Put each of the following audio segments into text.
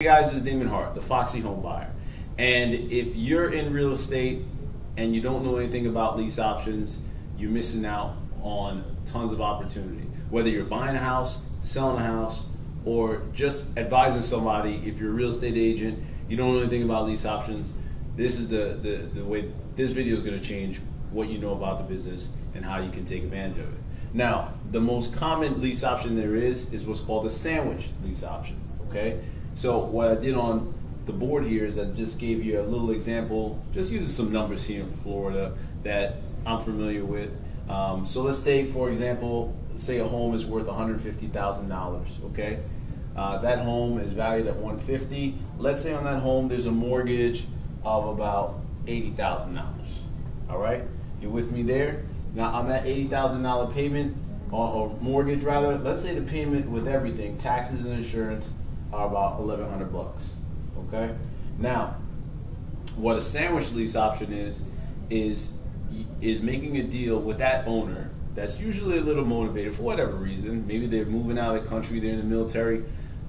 Hey guys, this is Damon Hart, the Foxy Home Buyer. And if you're in real estate and you don't know anything about lease options, you're missing out on tons of opportunity. Whether you're buying a house, selling a house, or just advising somebody, if you're a real estate agent, you don't know anything about lease options, this is the way this video is going to change what you know about the business and how you can take advantage of it. Now, the most common lease option there is what's called a sandwich lease option, okay? So what I did on the board here is I just gave you a little example, just using some numbers here in Florida that I'm familiar with. So let's say, for example, say a home is worth $150,000, okay? That home is valued at $150,000. Let's say on that home there's a mortgage of about $80,000, all right? You with me there? Now on that $80,000 payment, or mortgage rather, let's say the payment with everything, taxes and insurance, are about $1,100, okay? Now, what a sandwich lease option is making a deal with that owner that's usually a little motivated for whatever reason. Maybe they're moving out of the country, they're in the military,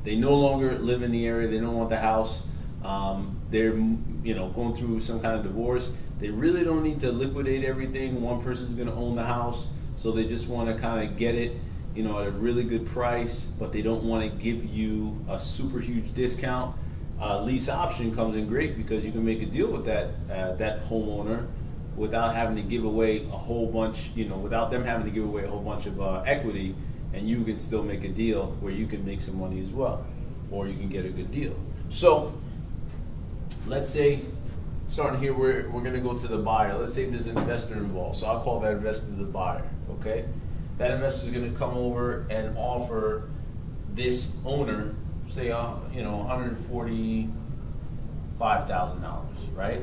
they no longer live in the area, they don't want the house, they're going through some kind of divorce. They really don't need to liquidate everything. One person's going to own the house, so they just want to kind of get it at a really good price, but they don't want to give you a super huge discount. Lease option comes in great because you can make a deal with that homeowner without having to give away a whole bunch, without them having to give away a whole bunch of equity, and you can still make a deal where you can make some money as well, or you can get a good deal. So let's say, starting here, we're going to go to the buyer. Let's say there's an investor involved, so I'll call that investor the buyer, okay? That investor is going to come over and offer this owner, say, $145,000, right?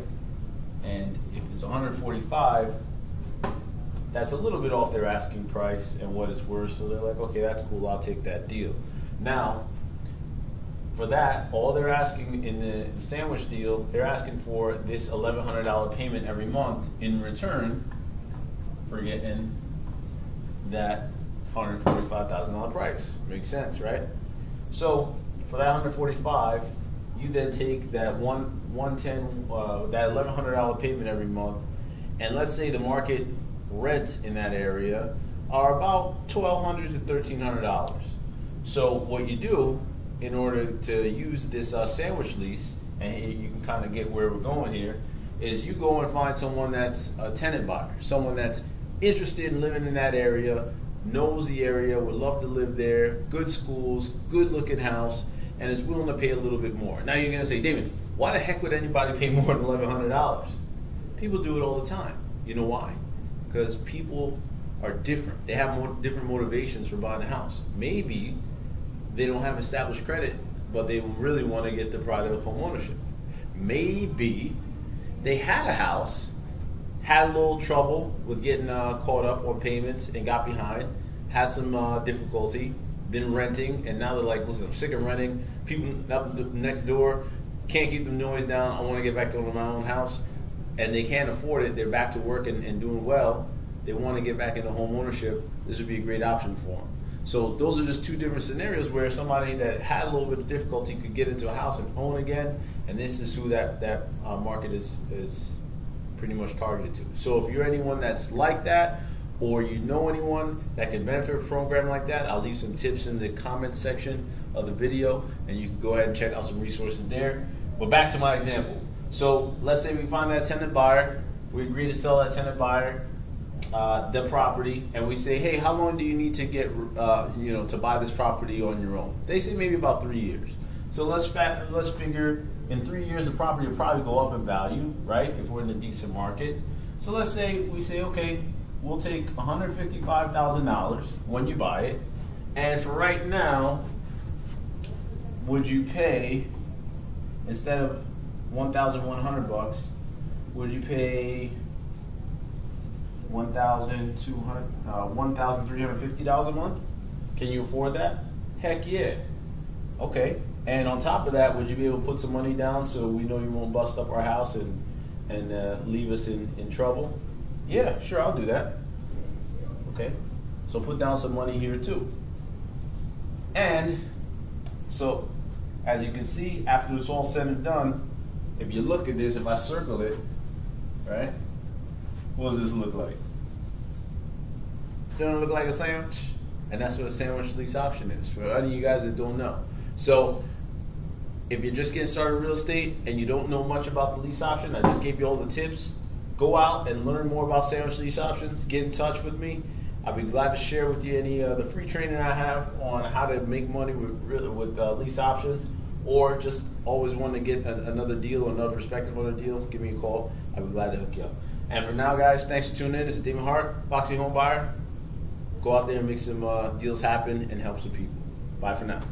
And if it's $145,000, that's a little bit off their asking price and what it's worth. So they're like, okay, that's cool. I'll take that deal. Now, for that, all they're asking in the sandwich deal, they're asking for this $1,100 payment every month in return for getting that $145,000 price. Makes sense, right? So for that $145,000, you then take that that $1,100 payment every month, and let's say the market rents in that area are about $1,200 to $1,300. So what you do in order to use this sandwich lease, and you can kind of get where we're going here, is you go and find someone that's a tenant buyer, someone that's interested in living in that area, knows the area, would love to live there, good schools, good looking house, and is willing to pay a little bit more. Now you're going to say, David, why the heck would anybody pay more than $1,100? People do it all the time. You know why? Because people are different. They have different motivations for buying a house. Maybe they don't have established credit, but they really want to get the pride of home ownership. Maybe they had a house, had a little trouble with getting caught up on payments and got behind, had some difficulty, been renting, and now they're like, listen, I'm sick of renting. People up next door can't keep the noise down. I want to get back to my own house, and they can't afford it. They're back to work and doing well. They want to get back into home ownership. This would be a great option for them. So those are just two different scenarios where somebody that had a little bit of difficulty could get into a house and own again, and this is who that market is pretty much targeted to. So if you're anyone that's like that, or you know anyone that can benefit from a program like that, I'll leave some tips in the comments section of the video, and you can go ahead and check out some resources there. But back to my example. So let's say we find that tenant buyer, we agree to sell that tenant buyer the property, and we say, hey, how long do you need to get to buy this property on your own? They say maybe about 3 years. So let's figure in 3 years the property will probably go up in value, right, if we're in a decent market. So let's say we say, okay, we'll take $155,000 when you buy it, and for right now, would you pay, instead of $1,100, would you pay $1,350 a month? Can you afford that? Heck yeah. Okay. And on top of that, would you be able to put some money down so we know you won't bust up our house and leave us in trouble? Yeah, sure, I'll do that. Okay. So put down some money here too. And so as you can see, after it's all said and done, if you look at this, if I circle it, right, what does this look like? Doesn't it look like a sandwich? And that's what a sandwich lease option is, for any of you guys that don't know. So, if you're just getting started in real estate and you don't know much about the lease option, I just gave you all the tips. Go out and learn more about sandwich lease options. Get in touch with me. I'll be glad to share with you any of the free training I have on how to make money with lease options, or just always want to get another deal or another perspective on a deal. Give me a call. I'll be glad to hook you up. And for now, guys, thanks for tuning in. This is Damon Hart, Foxy Home Buyer. Go out there and make some deals happen and help some people. Bye for now.